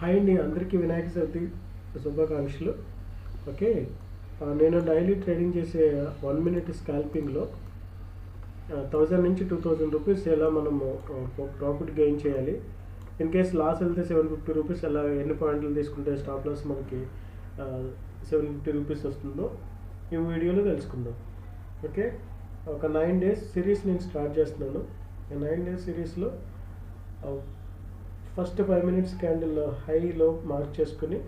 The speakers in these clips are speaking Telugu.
హాయ్ అండి, అందరికీ వినాయక చవితి శుభాకాంక్షలు. ఓకే, నేను డైలీ ట్రేడింగ్ చేసే 1 minute స్కాల్పింగ్లో 1000 నుంచి 2000 రూపీస్ ఎలా మనము ప్రాఫిట్ గెయిన్ చేయాలి. ఇన్ కేస్ లాస్ వెళ్తే 750 రూపీస్, ఎలా ఎన్ని పాయింట్లు తీసుకుంటే స్టాప్ లాస్ మనకి 750 రూపీస్ వస్తుందో ఈ వీడియోలో తెలుసుకుందాం. ఓకే, ఒక 9 days సిరీస్ నేను స్టార్ట్ చేస్తున్నాను. ఈ 9 days సిరీస్లో ఫస్ట్ 5 minutes క్యాండిల్ హైలో మార్క్ చేసుకుని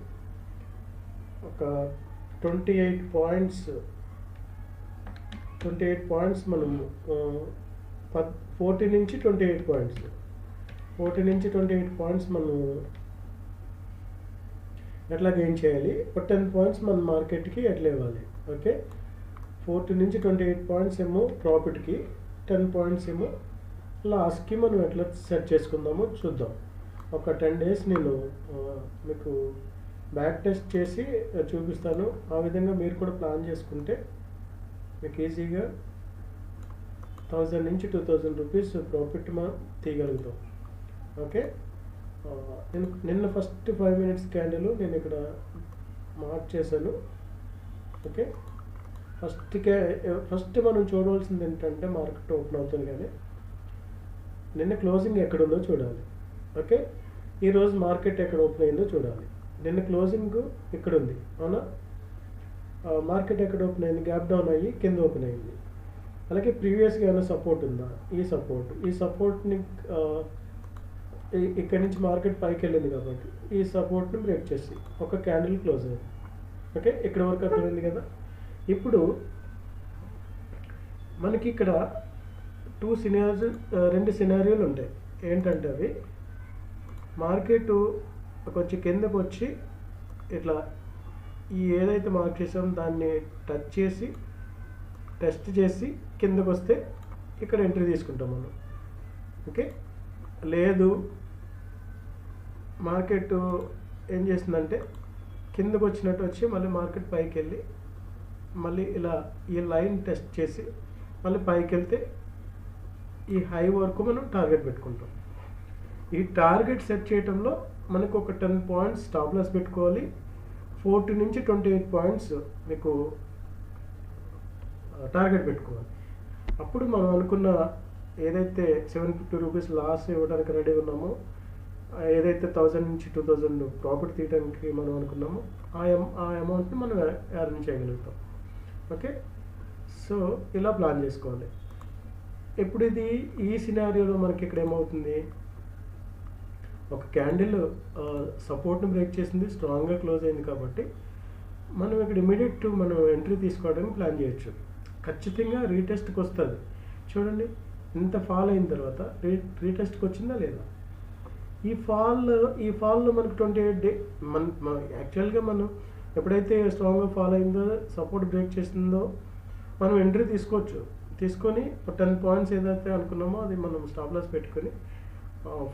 ఒక 28 పాయింట్స్ మనము 40 నుంచి 28 పాయింట్స్ మనం ఎట్లా గెయిన్ చేయాలి, 10 పాయింట్స్ మన మార్కెట్కి ఎట్లా ఇవ్వాలి. ఓకే, 40 నుంచి 28 పాయింట్స్ ఏమో ప్రాఫిట్కి, 10 పాయింట్స్ ఏమో లాస్కి మనం ఎట్లా సెట్ చేసుకుందామో చూద్దాం. ఒక 10 days నేను మీకు బ్యాక్ టెస్ట్ చేసి చూపిస్తాను. ఆ విధంగా మీరు కూడా ప్లాన్ చేసుకుంటే మీకు ఈజీగా 1000 నుంచి 2000 రూపీస్ ప్రాఫిట్ మనం తీయగలుగుతాం. ఓకే, నిన్న ఫస్ట్ 5 minutes క్యాండిల్ నేను ఇక్కడ మార్క్ చేశాను. ఓకే, ఫస్ట్ మనం చూడవలసింది ఏంటంటే మార్కెట్ ఓపెన్ అవుతుంది కానీ నిన్న క్లోజింగ్ ఎక్కడుందో చూడాలి. ఓకే, ఈరోజు మార్కెట్ ఎక్కడ ఓపెన్ అయిందో చూడాలి. నిన్న క్లోజింగ్ ఇక్కడ ఉంది, అవునా? మార్కెట్ ఎక్కడ ఓపెన్ అయింది? గ్యాప్ డౌన్ అయ్యి కింద ఓపెన్ అయింది. అలాగే ప్రీవియస్గా ఏమైనా సపోర్ట్ ఉందా? ఈ సపోర్ట్ని ఇక్కడి నుంచి మార్కెట్ పైకి వెళ్ళింది కాబట్టి ఈ సపోర్ట్ని బ్రేక్ చేసి ఒక క్యాండిల్ క్లోజ్ అయింది. ఓకే, ఇక్కడ వరకు అర్థమైంది కదా. ఇప్పుడు మనకి ఇక్కడ రెండు సినారియోలు ఉంటాయి. ఏంటంటే అవి మార్కెట్ కొంచెం కిందకు వచ్చి ఇట్లా ఈ ఏదైతే మార్క్ చేసామో దాన్ని టచ్ చేసి టెస్ట్ చేసి కిందకు వస్తే ఇక్కడ ఎంట్రీ తీసుకుంటాం మనం. ఓకే, లేదు మార్కెట్ ఏం చేస్తుందంటే కిందకు వచ్చినట్టు వచ్చి మళ్ళీ మార్కెట్ పైకి వెళ్ళి మళ్ళీ ఇలా ఈ లైన్ టెస్ట్ చేసి మళ్ళీ పైకి వెళ్తే ఈ హై వరకు మనం టార్గెట్ పెట్టుకుంటాం. ఈ టార్గెట్ సెట్ చేయడంలో మనకు ఒక 10 పాయింట్స్ స్టాప్ లాస్ పెట్టుకోవాలి. 40 నుంచి 28 పాయింట్స్ మీకు టార్గెట్ పెట్టుకోవాలి. అప్పుడు మనం అనుకున్న ఏదైతే 750 రూపీస్ లాస్ ఇవ్వడానికి రెడీ ఉన్నామో, ఏదైతే 1000 నుంచి 2000 ప్రాఫిట్ తీయడానికి మనం అనుకున్నామో ఆ అమౌంట్ని మనం ఎర్న్ చేయగలుగుతాం. ఓకే, సో ఇలా ప్లాన్ చేసుకోవాలి. ఇప్పుడు ఈ సినారియోలో మనకి ఇక్కడ ఏమవుతుంది, ఒక క్యాండిల్ సపోర్ట్ని బ్రేక్ చేసింది, స్ట్రాంగ్గా క్లోజ్ అయింది కాబట్టి మనం ఇక్కడ ఇమీడియట్ మనం ఎంట్రీ తీసుకోవడానికి ప్లాన్ చేయొచ్చు. ఖచ్చితంగా రీటెస్ట్కి వస్తుంది. చూడండి, ఇంత ఫాల్ అయిన తర్వాత రీటెస్ట్కి వచ్చిందా లేదా? ఈ ఫాల్లో మనకు 28 డే యాక్చువల్గా మనం ఎప్పుడైతే స్ట్రాంగ్గా ఫాల్ అయిందో, సపోర్ట్ బ్రేక్ చేసిందో మనం ఎంట్రీ తీసుకోవచ్చు. తీసుకొని 10 పాయింట్స్ ఏదైతే అనుకున్నామో అది మనం స్టాప్ లాస్ పెట్టుకొని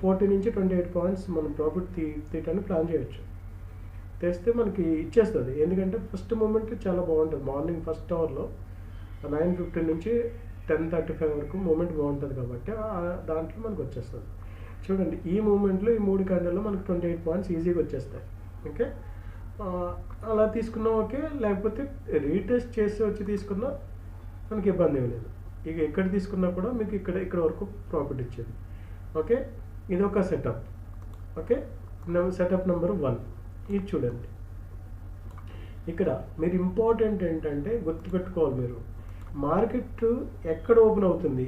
40 నుంచి 28 పాయింట్స్ మనం ప్రాఫిట్ తీయటానికి ప్లాన్ చేయొచ్చు. తెస్తే మనకి ఇచ్చేస్తుంది. ఎందుకంటే ఫస్ట్ మూమెంట్ చాలా బాగుంటుంది. మార్నింగ్ ఫస్ట్ అవర్లో 9:15 నుంచి 10:35 వరకు మూమెంట్ బాగుంటుంది కాబట్టి దాంట్లో మనకు వచ్చేస్తుంది. చూడండి, ఈ మూమెంట్లో ఈ 3 క్యాండిల్లో మనకు 28 పాయింట్స్ ఈజీగా వచ్చేస్తాయి. ఓకే, అలా తీసుకున్నాం. ఓకే, లేకపోతే రీటెస్ట్ చేసి వచ్చి తీసుకున్నా మనకి ఇబ్బంది ఏం లేదు. ఇక ఎక్కడ తీసుకున్నా కూడా మీకు ఇక్కడ వరకు ప్రాఫిట్ ఇచ్చేది. ఓకే, ఇది ఒక సెటప్. ఓకే, సెటప్ నెంబర్ 1 ఇది చూడండి. ఇక్కడ మీరు ఇంపార్టెంట్ ఏంటంటే గుర్తుపెట్టుకోవాలి, మీరు మార్కెట్ ఎక్కడ ఓపెన్ అవుతుంది.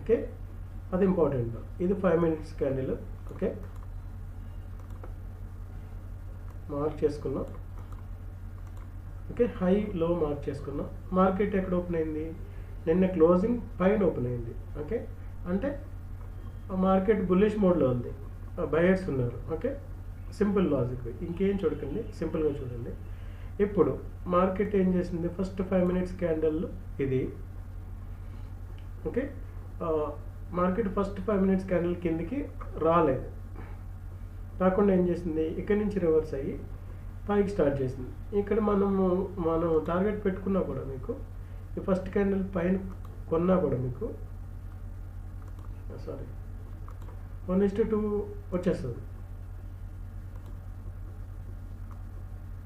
ఓకే, అది ఇంపార్టెంట్. ఇది 5 minutes క్యాండిల్. ఓకే, మార్క్ చేసుకున్నాం. ఓకే, హై లో మార్క్ చేసుకున్నాం. మార్కెట్ ఎక్కడ ఓపెన్ అయింది? నిన్న క్లోజింగ్ పైన ఓపెన్ అయింది. ఓకే, అంటే మార్కెట్ బుల్లిష్ మోడ్లో ఉంది, బయర్స్ ఉన్నారు. ఓకే, సింపుల్ లాజిక్, ఇంకేం చూడకండి, సింపుల్గా చూడండి. ఇప్పుడు మార్కెట్ ఏం చేసింది? ఫస్ట్ 5 minutes క్యాండిల్ ఇది. Okay, market first 5 minutes candle కిందికి రాలేదు. రాకుండా ఏం చేసింది? ఇక్కడి నుంచి రివర్స్ అయ్యి పైకి స్టార్ట్ చేసింది. ఇక్కడ మనం టార్గెట్ పెట్టుకున్నా కూడా మీకు ఈ ఫస్ట్ క్యాండిల్ పైన కొన్నా కూడా మీకు 1:2 వచ్చేస్తుంది.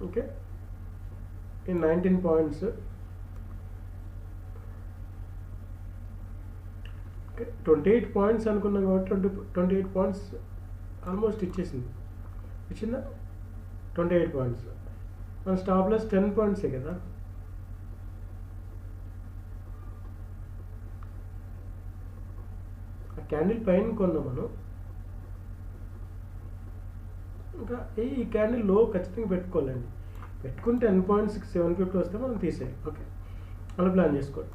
ఓకే, ఈ 19 పాయింట్స్, ఓకే 28 పాయింట్స్ అనుకున్నాం కాబట్టి 28 పాయింట్స్ ఆల్మోస్ట్ ఇచ్చిందా 28 పాయింట్స్. మన స్టాప్ లాస్ 10 పాయింట్సే కదా. ఆ క్యాండిల్ పైన కొన్నాం మనం. ఇంకా ఈ క్యాండిల్ లో ఖచ్చితంగా పెట్టుకోవాలండి. పెట్టుకుంటే 10 పాయింట్స్ 750 వస్తే మనం తీసేయాలి. ఓకే, అలా ప్లాన్ చేసుకోండి.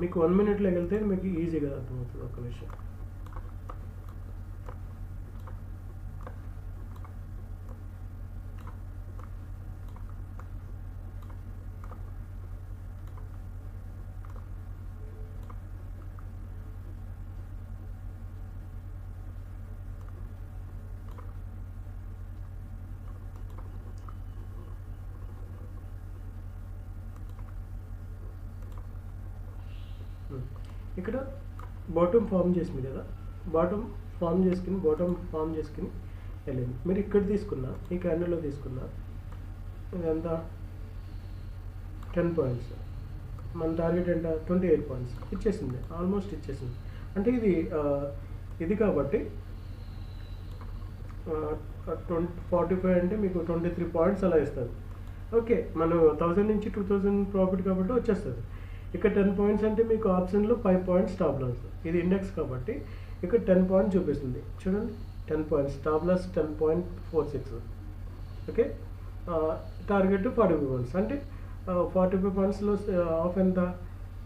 మీకు 1 మినిట్లోకి వెళ్తే మీకు ఈజీగా అర్థమవుతుంది. ఒక విషయం, ఇక్కడ బాటమ్ ఫామ్ చేసింది కదా, బాటమ్ ఫామ్ చేసుకుని వెళ్ళింది. మీరు ఇక్కడ తీసుకున్నా, ఈ క్యాండిల్లో తీసుకున్నా, ఇదంతా 10 పాయింట్స్. మన టార్గెట్ ఎంత 28 పాయింట్స్ ఇచ్చేసింది, ఆల్మోస్ట్ ఇచ్చేసింది. అంటే ఇది కాబట్టి 45 అంటే మీకు 23 పాయింట్స్ అలా ఇస్తుంది. ఓకే, మనం 1000 నుంచి 2000 ప్రాఫిట్ కాబట్టి వచ్చేస్తుంది. ఇక్కడ 10 పాయింట్స్ అంటే మీకు ఆప్షన్లో 5 పాయింట్స్ స్టాప్ లాస్. ఇది ఇండెక్స్ కాబట్టి ఇక్కడ 10 పాయింట్స్ చూపిస్తుంది. చూడండి, 10 points stop loss 10.46. Okay, target 45 points. అంటే 45 పాయింట్స్లో ఆఫ్ ఎంత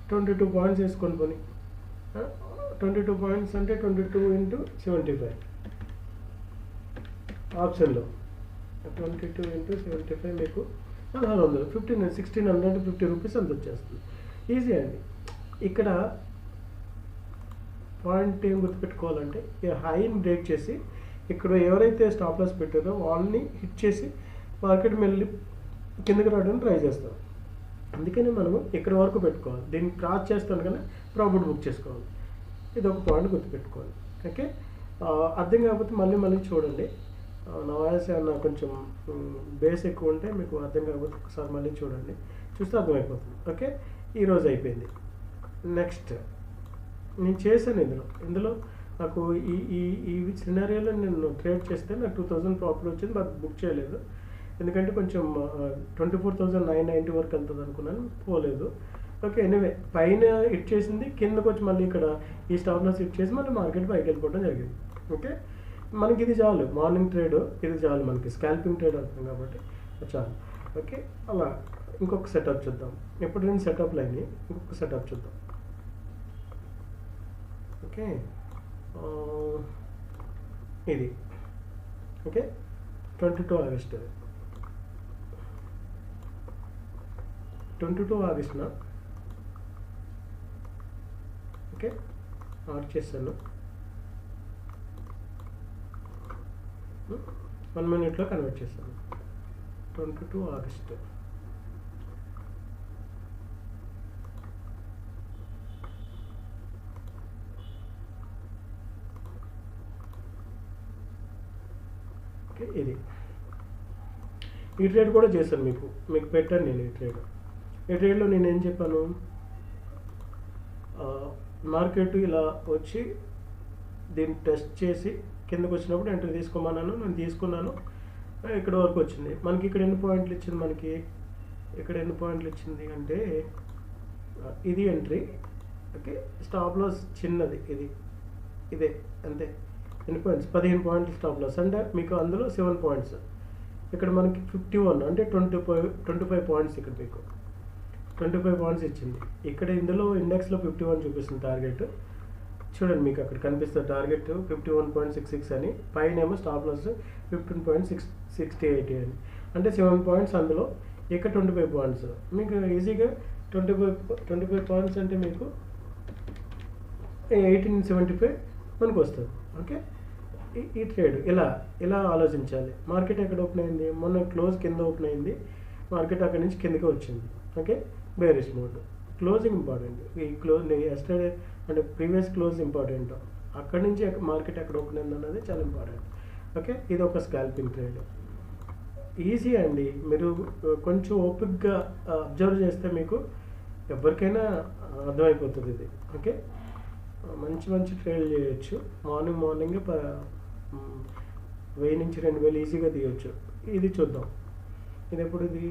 22 పాయింట్స్ వేసుకొని పోనీ. 22 పాయింట్స్ అంటే 22 × 75 ఆప్షన్లో. 22 × 75 మీకు 1600, 1650 రూపీస్ అంత వచ్చేస్తుంది. ఈజీ అండి. ఇక్కడ పాయింట్ ఏం గుర్తుపెట్టుకోవాలంటే, హైని బ్రేక్ చేసి ఇక్కడ ఎవరైతే స్టాప్ లాస్ పెట్టారో వాళ్ళని హిట్ చేసి మార్కెట్ మళ్ళీ కిందకి రావడానికి ట్రై చేస్తాం. అందుకని మనము ఇక్కడ వరకు పెట్టుకోవాలి. దీన్ని క్రాస్ చేస్తాను కానీ ప్రాఫిట్ బుక్ చేసుకోవాలి. ఇది ఒక పాయింట్ గుర్తుపెట్టుకోవాలి. ఓకే, అర్థం కాకపోతే మళ్ళీ చూడండి. నా వాయిస్ ఏమన్నా కొంచెం బేస్ ఎక్కువ ఉంటే మీకు అర్థం కాకపోతే ఒకసారి మళ్ళీ చూడండి, చూస్తే అర్థమైపోతుంది. ఓకే, ఈరోజు అయిపోయింది. నెక్స్ట్ నేను చేశాను ఇందులో నాకు ఈ సినారియోలో నేను ట్రేడ్ చేస్తే నాకు 2000 ప్రాఫిట్ వచ్చింది. నాకు బుక్ చేయలేదు, ఎందుకంటే కొంచెం 24,990 వరకు వెళ్తుంది అనుకున్నాను, పోలేదు. ఓకే, ఎనీవే పైన హిట్ చేసింది, కిందకు వచ్చి మళ్ళీ ఇక్కడ ఈ స్టాప్ లాస్ హిట్ చేసి మళ్ళీ మార్కెట్ పైకి వెళ్ళిపోవడం జరిగింది. ఓకే, మనకి ఇది చాలు, మార్నింగ్ ట్రేడ్ ఇది చాలు, మనకి స్కాల్పింగ్ ట్రేడ్ అవుతుంది కాబట్టి చాలు. ఓకే, అలా ఇంకొక సెటప్ చూద్దాం. ఎప్పుడు 2 సెటప్లు అయినాయి, ఇంకొక సెటప్ చూద్దాం. ఓకే, ఇది ఓకే 22 ఆగస్ట్ 22 ఆగస్టున ఓకే ఆర్ట్ చేశాను. 1 మినిట్లో కన్వర్ట్ చేశాను. 22 ఆగస్ట్ ఓకే. ఇది ఈ ట్రేడ్ కూడా చేశాను, మీకు పెట్టాను నేను. ఈ ట్రేడ్లో నేను ఏం చెప్పాను, మార్కెట్ ఇలా వచ్చి దీన్ని టెస్ట్ చేసి కిందకు వచ్చినప్పుడు ఎంట్రీ తీసుకోమన్నాను, నేను తీసుకున్నాను. ఇక్కడ వరకు వచ్చింది. మనకి ఇక్కడ ఎన్ని పాయింట్లు ఇచ్చింది, అంటే ఇది ఎంట్రీ. ఓకే, స్టాప్ లాస్ చిన్నది, ఇదే అంతే. ఎన్ని పాయింట్స్, 15 పాయింట్లు స్టాప్ లాస్. అంటే మీకు అందులో 7 పాయింట్స్. ఇక్కడ మనకి 51 అంటే 25 పాయింట్స్. ఇక్కడ మీకు 25 పాయింట్స్ ఇచ్చింది. ఇక్కడ ఇందులో ఇండెక్స్లో 51 చూపిస్తుంది టార్గెట్. చూడండి, మీకు అక్కడ కనిపిస్తుంది టార్గెట్ 51.66 అని, పైన ఏమో స్టాప్ లాస్ 15.68 అని. అంటే 7 పాయింట్స్ అందులో, ఇక్కడ 25 పాయింట్స్. మీకు ఈజీగా 25 పాయింట్స్ అంటే మీకు 1875 మనకు వస్తుంది. ఓకే, ఈ ట్రేడ్ ఇలా ఆలోచించాలి. మార్కెట్ ఎక్కడ ఓపెన్ అయింది, మొన్న క్లోజ్ కింద ఓపెన్ అయింది, మార్కెట్ అక్కడి నుంచి కిందకి వచ్చింది. Okay, bearish mode. Closing important. ఈ క్లోజ్ ఎస్టర్డే అంటే ప్రీవియస్ క్లోజ్ ఇంపార్టెంట్. అక్కడి నుంచి మార్కెట్ ఎక్కడ ఓపెన్ అయింది అన్నది చాలా ఇంపార్టెంట్. ఓకే, ఇది ఒక స్కాల్పింగ్ ట్రేడ్. ఈజీ అండి. మీరు కొంచెం ఓపిక్గా అబ్జర్వ్ చేస్తే మీకు ఎవరికైనా అర్థమైపోతుంది ఇది. ఓకే, మంచి మంచి ట్రేడ్లు చేయొచ్చు. మార్నింగ్ 1000 నుంచి 2000 ఈజీగా తీయొచ్చు. ఇది చూద్దాం. ఇది ఎప్పుడు? ఇది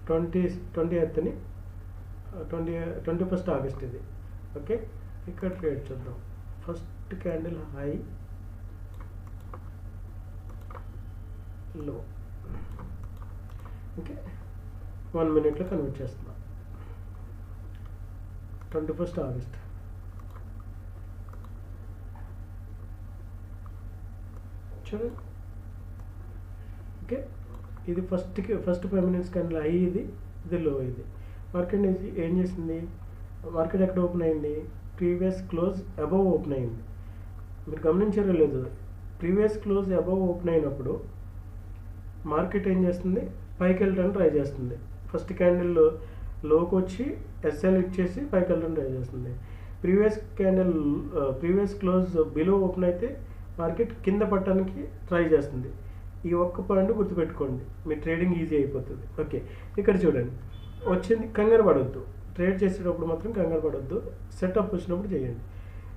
20th 21st ఆగస్ట్ ఇది. ఓకే, ఇక్కడ ట్రేడ్ చూద్దాం. ఫస్ట్ క్యాండిల్ హై, లో. ఓకే, 1 minute కన్వర్ట్ చేస్తున్నా. 21st August. చూడండి. ఓకే, ఇది ఫస్ట్ 5 minutes క్యాండిల్ హై, ఇది లో. ఇది మార్కెట్ ఏం చేసింది? మార్కెట్ ఎక్కడ ఓపెన్ అయింది? ప్రీవియస్ క్లోజ్ అబవ్ ఓపెన్ అయింది. మీరు గమనించారో లేదు, ప్రీవియస్ క్లోజ్ అబవ్ ఓపెన్ అయినప్పుడు మార్కెట్ ఏం చేస్తుంది? పైకి వెళ్ళడానికి ట్రై చేస్తుంది. ఫస్ట్ క్యాండిల్ లోకి వచ్చి ఎస్ఎల్ ఇచ్చేసి పైకి వెళ్ళడానికి ట్రై చేస్తుంది. ప్రీవియస్ క్లోజ్ బిలో ఓపెన్ అయితే మార్కెట్ కింద పట్టడానికి ట్రై చేస్తుంది. ఈ ఒక్క పాయింట్ గుర్తుపెట్టుకోండి, మీ ట్రేడింగ్ ఈజీ అయిపోతుంది. ఓకే, ఇక్కడ చూడండి, వచ్చింది. కంగారు పడొద్దు, ట్రేడ్ చేసేటప్పుడు మాత్రం కంగారు పడొద్దు. సెటప్ వచ్చినప్పుడు చేయండి.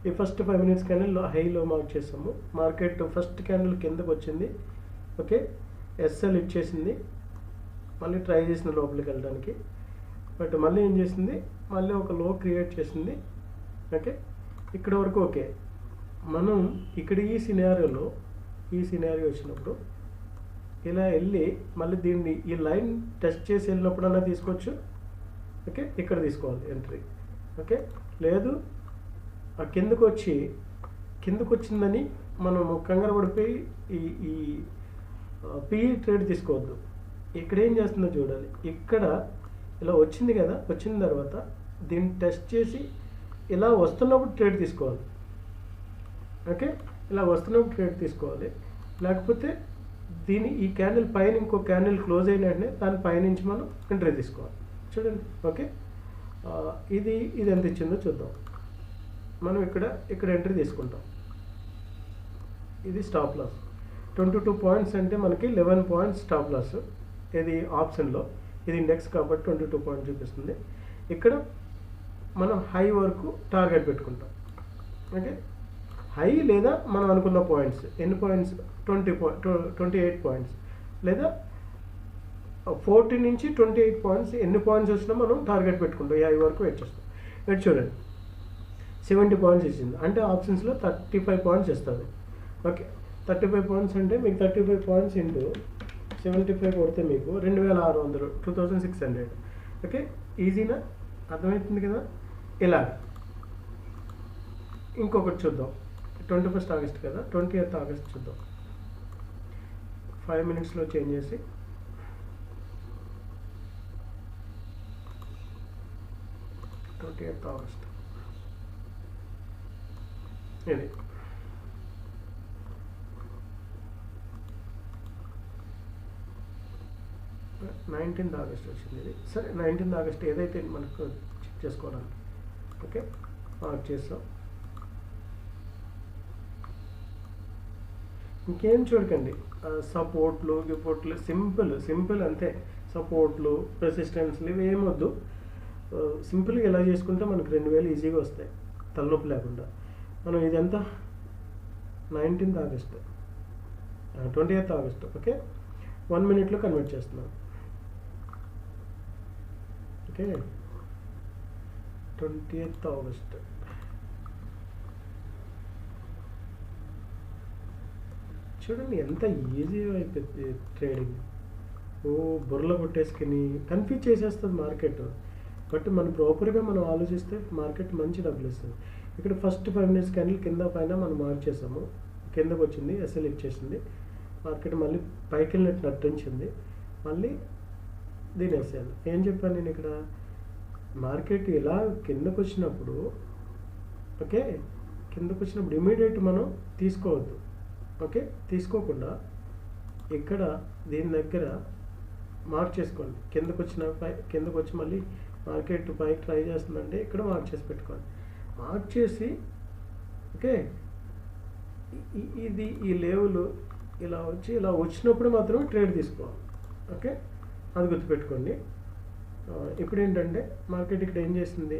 ఈ ఫస్ట్ 5 minutes క్యాండిల్ హైలో మార్క్ చేసాము. మార్కెట్ ఫస్ట్ క్యాండిల్ కిందకు వచ్చింది. ఓకే, ఎస్ఎల్ ఇచ్చేసింది. మళ్ళీ ట్రై చేసిన లోపలికి వెళ్ళడానికి, బట్ మళ్ళీ ఏం చేసింది? మళ్ళీ ఒక లో క్రియేట్ చేసింది. ఓకే, ఇక్కడ వరకు ఓకే. మనం ఇక్కడ ఈ సినారియో వచ్చినప్పుడు ఇలా వెళ్ళి మళ్ళీ దీన్ని ఈ లైన్ టెస్ట్ చేసి వెళ్ళినప్పుడన్నా తీసుకోవచ్చు. ఓకే, ఇక్కడ తీసుకోవాలి ఎంట్రీ. ఓకే, లేదు ఆ కిందకు వచ్చిందని మనం కంగారు పడిపోయి ఈ పిఈ ట్రేడ్ తీసుకోవద్దు. ఇక్కడ ఏం చేస్తుందో చూడాలి. ఇక్కడ ఇలా వచ్చింది కదా, వచ్చిన తర్వాత దీన్ని టెస్ట్ చేసి ఇలా వస్తున్నప్పుడు ట్రేడ్ తీసుకోవాలి. ఓకే, ఇలా వస్తున్నప్పుడు ట్రేడ్ తీసుకోవాలి. లేకపోతే ఈ క్యాండిల్ పైన ఇంకో క్యాండిల్ క్లోజ్ అయిన వెంటనే దాని పైనుంచి మనం ఎంట్రీ తీసుకోవాలి. చూడండి. ఓకే, ఇది ఎంత ఇచ్చిందో చూద్దాం. మనం ఇక్కడ ఎంట్రీ తీసుకుంటాం. ఇది స్టాప్ లాస్ 22 points అంటే మనకి 11 points స్టాప్ లాస్. ఇది ఆప్షన్లో, ఇది ఇండెక్స్ కాబట్టి 22 points చూపిస్తుంది. ఇక్కడ మనం హై వరకు టార్గెట్ పెట్టుకుంటాం. ఓకే, హై లేదా మనం అనుకున్న పాయింట్స్ ఎన్ని పాయింట్స్? 28 points లేదా 14 నుంచి 28 points. ఎన్ని పాయింట్స్ వచ్చినా మనం టార్గెట్ పెట్టుకుంటాం. ఈ హై వరకు వెయిట్ చేస్తాం. వెయిట్ చూడండి, 70 points ఇచ్చింది అంటే ఆప్షన్స్లో 35 points ఇస్తుంది. ఓకే, 35 points అంటే మీకు 35 points ఇంటూ 75 కొడితే మీకు 2600, 2600. ఓకే, ఈజీనా? అర్థమవుతుంది కదా. ఇలా ఇంకొకటి చూద్దాం. 21st ఆగస్ట్ కదా, 20th ఆగస్ట్ చూద్దాం. 5 minutesలో చేంజ్ చేసి 20th ఆగస్ట్ ఇది. నైన్టీన్త్ ఆగస్ట్ వచ్చింది ఇది. సరే, 19th ఆగస్ట్ ఏదైతే మనకు చెక్ చేసుకోవడానికి. ఓకే, మార్క్ చేస్తాం. ఇంకేం చూడకండి, సపోర్ట్లు గిపోర్ట్లు సింపుల్ అంతే. సపోర్ట్లు రెసిస్టెన్స్లు ఇవి ఏమొద్దు. సింపుల్గా ఎలా చేసుకుంటే మనకు 2000 ఈజీగా వస్తాయి, తలనొప్పి లేకుండా. మనం ఇదంతా 19th August 20th August. Okay, 1 minute convert చేస్తున్నాం. Okay, 20th August. చూడండి ఎంత ఈజీగా అయిపోయింది ట్రేడింగ్. బుర్రలో కొట్టేసుకుని కన్ఫ్యూజ్ చేసేస్తుంది మార్కెట్. బట్ మనం ప్రాపర్గా మనం ఆలోచిస్తే మార్కెట్ మంచి డబ్బులు ఇస్తుంది. ఇక్కడ ఫస్ట్ 5 minutes క్యాండిల్ కింద పైన మనం మార్క్ చేసాము. కిందకు వచ్చింది, ఎస్ఎల్ ఇచ్చేసింది. మార్కెట్ మళ్ళీ పైకి వెళ్ళినట్టు నటించింది. మళ్ళీ దీని ఎస్ఎల్. ఏం చెప్పాను నేను ఇక్కడ? మార్కెట్ ఇలా కిందకు వచ్చినప్పుడు, ఓకే, కిందకు వచ్చినప్పుడు ఇమీడియట్ మనం తీసుకోవద్దు. ఓకే, తీసుకోకుండా ఇక్కడ దీని దగ్గర మార్క్ చేసుకోండి. కిందకు వచ్చి మళ్ళీ మార్కెట్ పైకి ట్రై చేస్తుందంటే ఇక్కడ మార్క్ చేసి పెట్టుకోండి. మార్క్ చేసి ఓకే, ఈ లెవెల్ ఇలా వచ్చినప్పుడు మాత్రమే ట్రేడ్ తీసుకోవాలి. ఓకే, అది గుర్తుపెట్టుకోండి. ఇప్పుడు ఏంటంటే మార్కెట్ ఇక్కడ ఏం చేస్తుంది,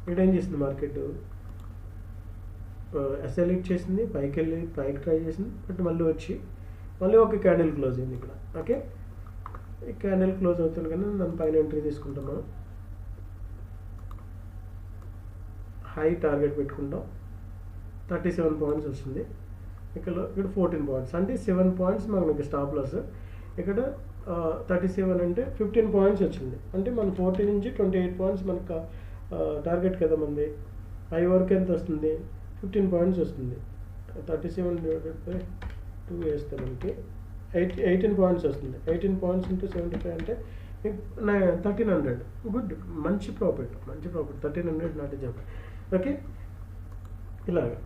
ఇక్కడ ఏం చేసింది మార్కెట్, ఎస్ఎల్ హిట్ చేసింది, పైకి ట్రై చేసింది, బట్ మళ్ళీ ఒక క్యాండిల్ క్లోజ్ అయింది ఇక్కడ. ఓకే, ఈ క్యాండిల్ క్లోజ్ అవుతుంది కానీ దాని పైన ఎంట్రీ తీసుకుంటాం మనం. హై టార్గెట్ పెట్టుకుంటాం, 37 పాయింట్స్ వస్తుంది. ఇక్కడ 14 పాయింట్స్ అంటే 7 పాయింట్స్ మనకి స్టాప్ లాస్. ఇక్కడ 37 అంటే 15 పాయింట్స్ వచ్చింది. అంటే మన 40 నుంచి 28 పాయింట్స్ మనకు టార్గెట్ కదా మంది. హై వరకు ఎంత వస్తుంది, 15 పాయింట్స్ వస్తుంది. 37 డివైడెడ్ బై 2 వేస్తే మనకి 18 పాయింట్స్ వస్తుంది. 18 పాయింట్స్ ఇంటూ 75 అంటే 1300. గుడ్, మంచి profit 1300 not a jump. Okay, ఇలాగా.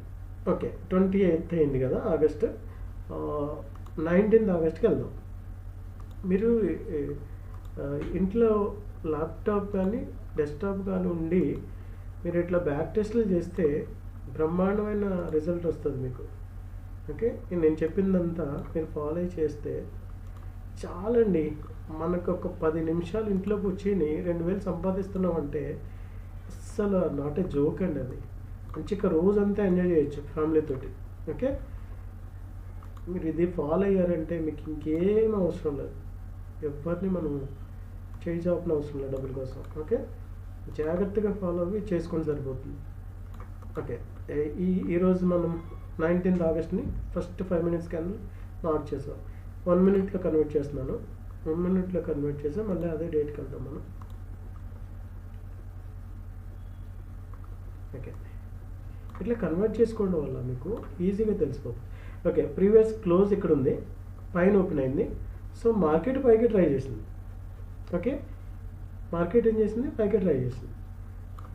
ఓకే, 28th అయింది కదా ఆగస్ట్, 19th ఆగస్ట్కి వెళ్దాం. మీరు ఇంట్లో ల్యాప్టాప్ కానీ డెస్క్టాప్ కానీ ఉండి మీరు ఇట్లా బ్యాక్ టెస్ట్లు చేస్తే బ్రహ్మాండమైన రిజల్ట్ వస్తుంది మీకు. ఓకే, నేను చెప్పిందంతా మీరు ఫాలో చేస్తే చాలండి. మనకు ఒక 10 నిమిషాలు ఇంట్లో కూర్చొని 2000 సంపాదిస్తున్నామంటే అస్సలు నాట్ ఏ జోక్ అండి. అది మంచిగా రోజంతా ఎంజాయ్ చేయొచ్చు ఫ్యామిలీతోటి. ఓకే, మీరు ఇది ఫాలో అయ్యారంటే మీకు ఇంకేం అవసరం లేదు, ఎవరిని మనం చేయి చాపన అవసరం లేదు డబ్బుల కోసం. ఓకే, జాగ్రత్తగా ఫాలో అవి చేసుకొని సరిపోతుంది. ఓకే, ఈరోజు మనం 19th ఆగస్ట్ని ఫస్ట్ 5 minutes క్యాండిల్ మార్క్ చేసాం. 1 minute కన్వర్ట్ చేస్తున్నాను. 1 minute కన్వర్ట్ చేసాం, మళ్ళీ అదే డేట్కి వెళ్తాం మనం. ఓకే, ఇట్లా కన్వర్ట్ చేసుకోవడం వల్ల మీకు ఈజీగా తెలిసిపోతుంది. ఓకే, ప్రీవియస్ క్లోజ్ ఇక్కడ ఉంది, పైన ఓపెన్ అయింది. సో మార్కెట్ పైకి ట్రై చేసింది. ఓకే, మార్కెట్ ఏం చేసింది, పైకి ట్రై చేసింది.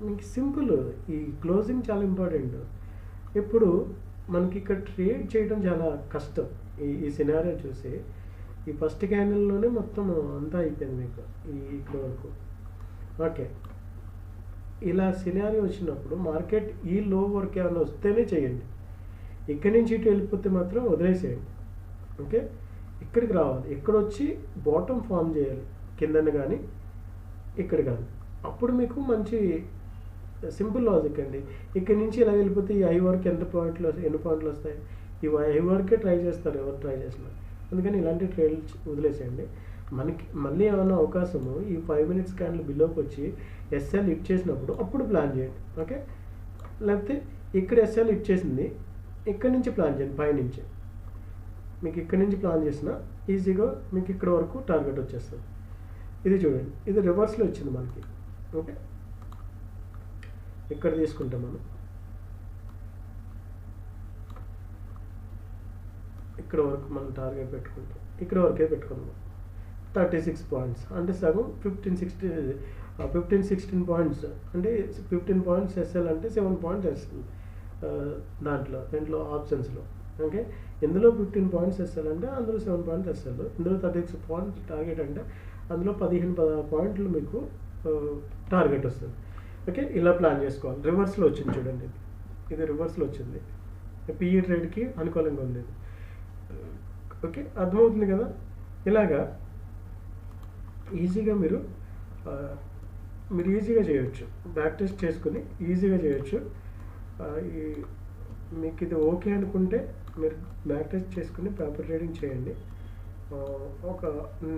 మీకు సింపుల్, ఈ క్లోజింగ్ చాలా ఇంపార్టెంట్. ఇప్పుడు మనకి ఇక్కడ ట్రేడ్ చేయడం చాలా కష్టం. ఈ సినారియో చూసి ఈ ఫస్ట్ క్యాండిల్లోనే మొత్తం అంతా అయిపోయింది మీకు ఇక్కడ వరకు. ఓకే, ఇలా సినారియో వచ్చినప్పుడు మార్కెట్ ఈ లో వరకు ఏమైనా వస్తేనే చేయండి. ఇక్కడి నుంచి ఇటు వెళ్ళిపోతే మాత్రం వదిలేసేయండి. ఓకే, ఇక్కడికి రావాలి, ఇక్కడ వచ్చి బాటమ్ ఫామ్ చేయాలి, కిందన కానీ ఇక్కడ కానీ. అప్పుడు మీకు మంచి సింపుల్ లాజిక్ అండి. ఇక్కడి నుంచి ఇలా వెళ్ళిపోతే ఈ ఐ వరకు ఎన్ని పాయింట్లు వస్తాయి, ఈ ఐ వరకే ట్రై చేస్తారు ఎవరు ట్రై చేసినా. అందుకని ఇలాంటి ట్రేడ్లు వదిలేసేయండి. మనకి మళ్ళీ ఏమైనా అవకాశము ఈ 5 minutes క్యాండిల్ బిలోకి వచ్చి ఎస్ఎల్ హిట్ చేసినప్పుడు అప్పుడు ప్లాన్ చేయండి. ఓకే, లేకపోతే ఇక్కడ ఎస్ఎల్ హిట్ చేసింది, ఇక్కడి నుంచి ప్లాన్ చేయండి. పైనుంచి మీకు ఇక్కడి నుంచి ప్లాన్ చేసిన ఈజీగా మీకు ఇక్కడ వరకు టార్గెట్ వచ్చేస్తుంది. ఇది చూడండి, ఇది రివర్స్లో వచ్చింది మనకి. ఓకే, ఇక్కడ తీసుకుంటాం మనం, ఇక్కడ వరకు మనం టార్గెట్ పెట్టుకుంటాం, ఇక్కడ వరకే పెట్టుకుందాం. 36 పాయింట్స్ అంటే సగం 15-16 పాయింట్స్ అంటే 15 పాయింట్స్ ఎస్ఎల్ అంటే 7 పాయింట్స్ ఎస్ఎల్ దాంట్లో ఆప్షన్స్లో. ఓకే, ఇందులో 15 పాయింట్స్ ఎస్ఎల్ అంటే అందులో 7 పాయింట్స్ ఎస్ఎల్, ఇందులో 36 పాయింట్స్ టార్గెట్ అంటే అందులో 15-16 పాయింట్లు మీకు టార్గెట్ వస్తుంది. ఓకే, ఇలా ప్లాన్ చేసుకోవాలి. రివర్స్లో వచ్చింది చూడండి, ఇది రివర్స్లో వచ్చింది, పిఈ ట్రేడ్కి అనుకూలంగా ఉంది. ఓకే, అర్థమవుతుంది కదా. ఇలాగా ఈజీగా మీరు ఈజీగా చేయొచ్చు, బ్యాక్ టెస్ట్ చేసుకుని ఈజీగా చేయొచ్చు. మీకు ఇది ఓకే అనుకుంటే మీరు బ్యాక్ టెస్ట్ చేసుకుని పేపర్ ట్రేడింగ్ చేయండి.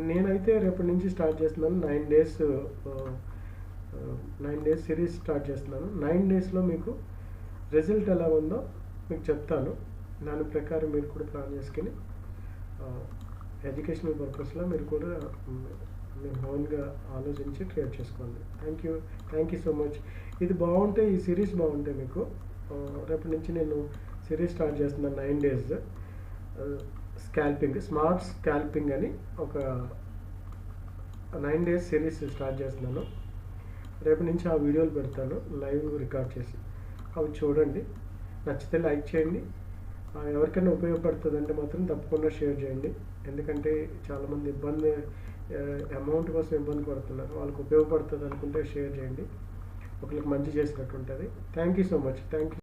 నేనైతే రేపటి నుంచి స్టార్ట్ చేస్తున్నాను. 9 days సిరీస్ స్టార్ట్ చేస్తున్నాను. 9 daysలో మీకు రిజల్ట్ ఎలా ఉందో మీకు చెప్తాను. దాని ప్రకారం మీరు కూడా ప్లాన్ చేసుకుని ఎడ్యుకేషనల్ పర్పస్లో మీరు కూడా మీ ఓన్గా ఆలోచించి ట్రేడ్ చేసుకోండి. Thank you so much. ఇది బాగుంటే, ఈ సిరీస్ బాగుంటే మీకు రేపటి నుంచి నేను సిరీస్ స్టార్ట్ చేస్తున్నాను. 9 days స్కాల్పింగ్, స్మార్ట్ స్కాల్పింగ్ అని ఒక 9 days సిరీస్ స్టార్ట్ చేస్తున్నాను. రేపు నుంచి ఆ వీడియోలు పెడతాను లైవ్ రికార్డ్ చేసి, అవి చూడండి. నచ్చితే లైక్ చేయండి. ఎవరికైనా ఉపయోగపడుతుందంటే మాత్రం తప్పకుండా షేర్ చేయండి. ఎందుకంటే చాలామంది అమౌంట్ కోసం ఇబ్బంది పడుతున్నారు. వాళ్ళకి ఉపయోగపడుతుంది అనుకుంటే షేర్ చేయండి, ఒకరికి మంచి చేసినట్టు ఉంటుంది. Thank you so much. Thank you.